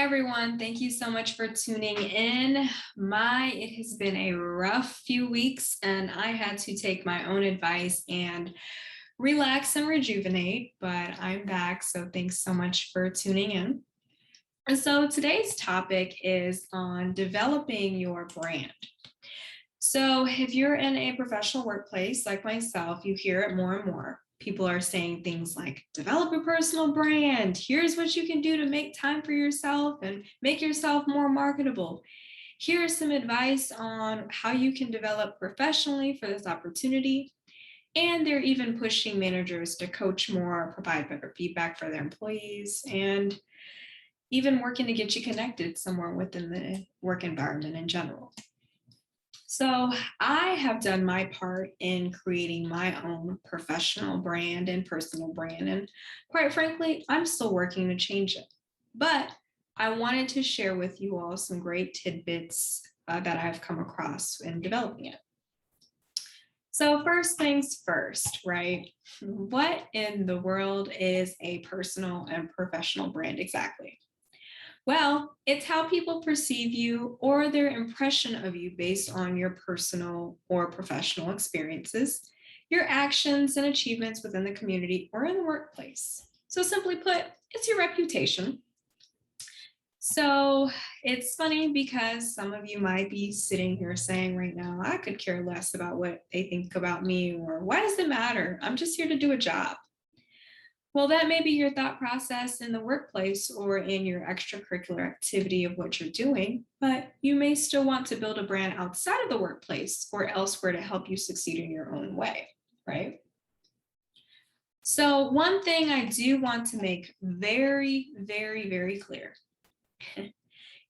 everyone. Thank you so much for tuning in. It has been a rough few weeks, and I had to take my own advice and relax and rejuvenate, but I'm back. So thanks so much for tuning in. And so today's topic is on developing your brand. So if you're in a professional workplace like myself, you hear it more and more. People are saying things like, develop a personal brand. Here's what you can do to make time for yourself and make yourself more marketable. Here's some advice on how you can develop professionally for this opportunity. And they're even pushing managers to coach more, provide better feedback for their employees, and even working to get you connected somewhere within the work environment in general. So I have done my part in creating my own professional brand and personal brand. And quite frankly, I'm still working to change it. But I wanted to share with you all some great tidbits that I've come across in developing it. So first things first, right? What in the world is a personal and professional brand exactly? Well, it's how people perceive you or their impression of you based on your personal or professional experiences, your actions and achievements within the community or in the workplace. So simply put, it's your reputation. So it's funny because some of you might be sitting here saying right now, I could care less about what they think about me, or why does it matter? I'm just here to do a job. Well, that may be your thought process in the workplace or in your extracurricular activity of what you're doing, but you may still want to build a brand outside of the workplace or elsewhere to help you succeed in your own way, right? So one thing I do want to make very, very, very clear,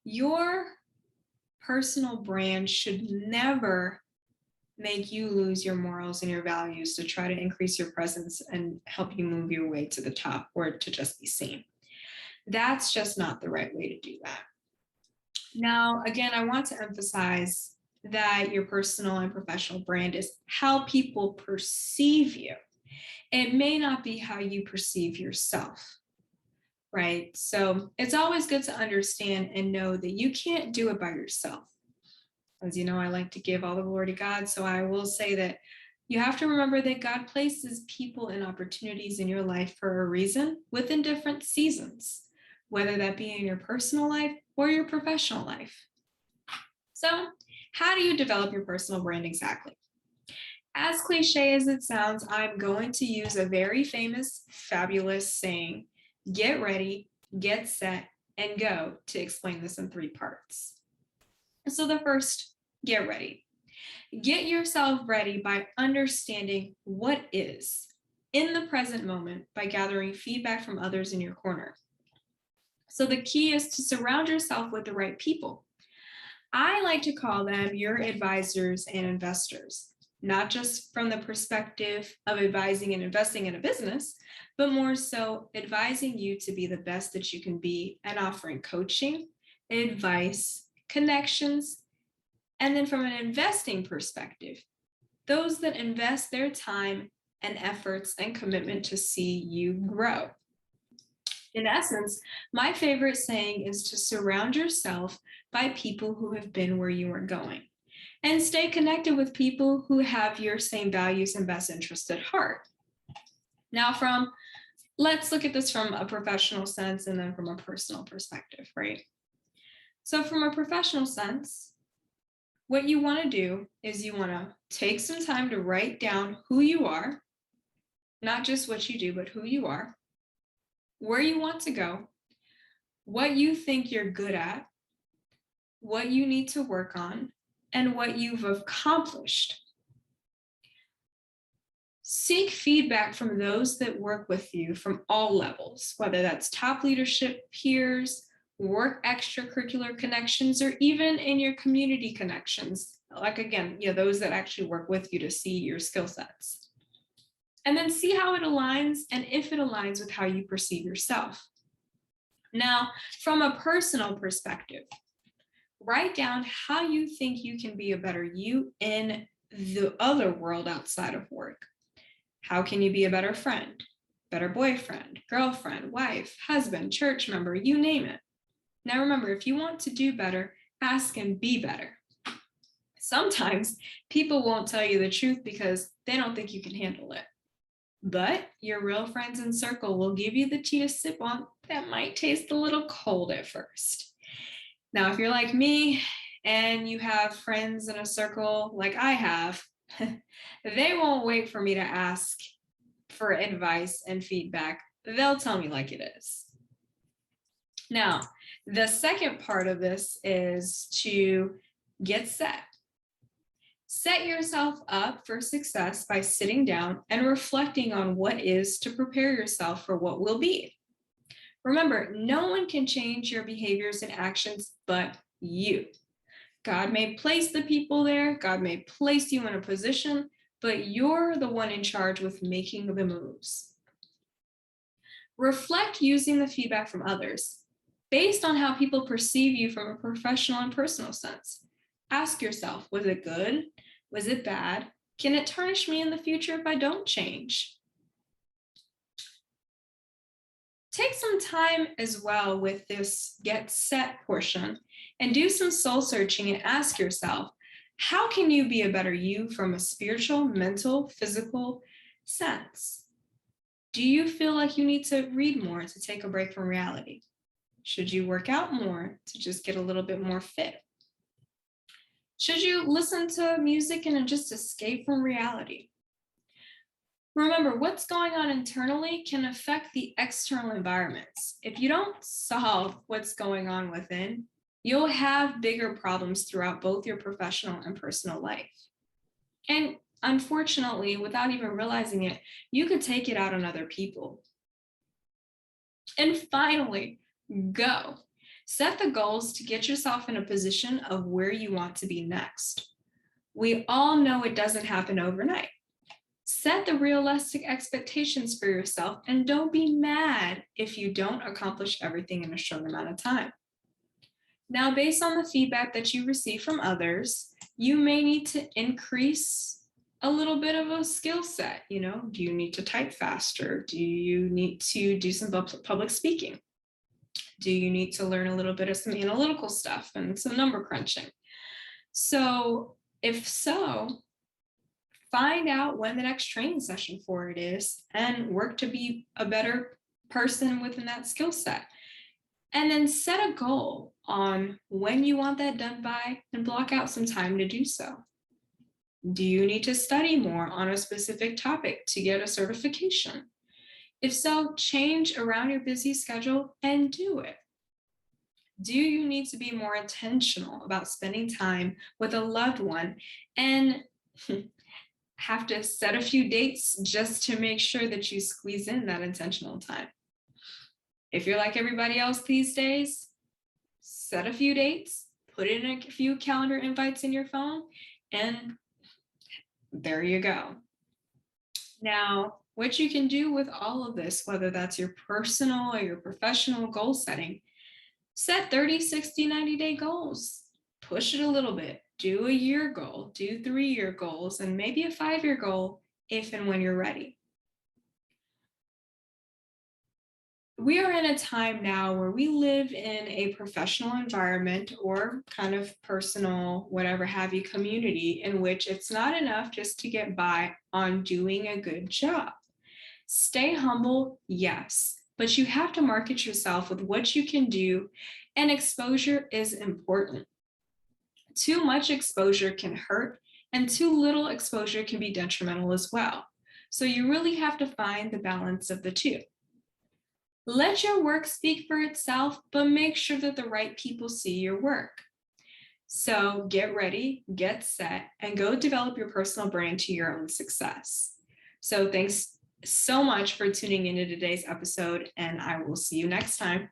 your personal brand should never make you lose your morals and your values to try to increase your presence and help you move your way to the top or to just be seen. That's just not the right way to do that. Now, again, I want to emphasize that your personal and professional brand is how people perceive you. It may not be how you perceive yourself, right? So it's always good to understand and know that you can't do it by yourself. As you know, I like to give all the glory to God. So I will say that you have to remember that God places people and opportunities in your life for a reason within different seasons, whether that be in your personal life or your professional life. So how do you develop your personal brand exactly? As cliche as it sounds, I'm going to use a very famous, fabulous saying, get ready, get set, and go, to explain this in 3 parts. So the first, get ready. Get yourself ready by understanding what is in the present moment by gathering feedback from others in your corner. So the key is to surround yourself with the right people. I like to call them your advisors and investors, not just from the perspective of advising and investing in a business, but more so advising you to be the best that you can be and offering coaching, advice, connections, and then from an investing perspective, those that invest their time and efforts and commitment to see you grow. In essence, my favorite saying is to surround yourself by people who have been where you are going and stay connected with people who have your same values and best interests at heart. Now, let's look at this from a professional sense and then from a personal perspective, right? So from a professional sense, what you want to do is you want to take some time to write down who you are, not just what you do, but who you are, where you want to go, what you think you're good at, what you need to work on, and what you've accomplished. Seek feedback from those that work with you from all levels, whether that's top leadership, peers, work extracurricular connections, or even in your community connections, like again, those that actually work with you to see your skill sets. And then see how it aligns and if it aligns with how you perceive yourself. Now, from a personal perspective, write down how you think you can be a better you in the other world outside of work. How can you be a better friend, better boyfriend, girlfriend, wife, husband, church member, you name it? Now remember, if you want to do better, ask and be better. Sometimes people won't tell you the truth because they don't think you can handle it. But your real friends and circle will give you the tea to sip on that might taste a little cold at first. Now, if you're like me and you have friends in a circle like I have, they won't wait for me to ask for advice and feedback. They'll tell me like it is. Now, the second part of this is to get set. Set yourself up for success by sitting down and reflecting on what is to prepare yourself for what will be. Remember, no one can change your behaviors and actions but you. God may place the people there, God may place you in a position, but you're the one in charge with making the moves. Reflect using the feedback from others based on how people perceive you from a professional and personal sense. Ask yourself, was it good? Was it bad? Can it tarnish me in the future if I don't change? Take some time as well with this get set portion and do some soul searching and ask yourself, how can you be a better you from a spiritual, mental, physical sense? Do you feel like you need to read more to take a break from reality? Should you work out more to just get a little bit more fit? Should you listen to music and just escape from reality? Remember, what's going on internally can affect the external environments. If you don't solve what's going on within, you'll have bigger problems throughout both your professional and personal life. And unfortunately, without even realizing it, you could take it out on other people. And finally, go. Set the goals to get yourself in a position of where you want to be next. We all know it doesn't happen overnight. Set the realistic expectations for yourself and don't be mad if you don't accomplish everything in a short amount of time. Now, based on the feedback that you receive from others, you may need to increase a little bit of a skill set. Do you need to type faster? Do you need to do some public speaking? Do you need to learn a little bit of some analytical stuff and some number crunching? So if so, find out when the next training session for it is and work to be a better person within that skill set. And then set a goal on when you want that done by and block out some time to do so. Do you need to study more on a specific topic to get a certification? If so, change around your busy schedule and do it. Do you need to be more intentional about spending time with a loved one and have to set a few dates just to make sure that you squeeze in that intentional time? If you're like everybody else these days, set a few dates, put in a few calendar invites in your phone, and there you go. Now, what you can do with all of this, whether that's your personal or your professional goal setting, set 30, 60, 90-day goals. Push it a little bit. Do a year goal, do 3-year goals, and maybe a 5-year goal if and when you're ready. We are in a time now where we live in a professional environment or kind of personal, whatever have you, community in which it's not enough just to get by on doing a good job. Stay humble, yes, but you have to market yourself with what you can do, and exposure is important. Too much exposure can hurt, and too little exposure can be detrimental as well. So you really have to find the balance of the two. Let your work speak for itself, but make sure that the right people see your work. So get ready, get set, and go develop your personal brand to your own success. So thanks so much for tuning into today's episode, and I will see you next time.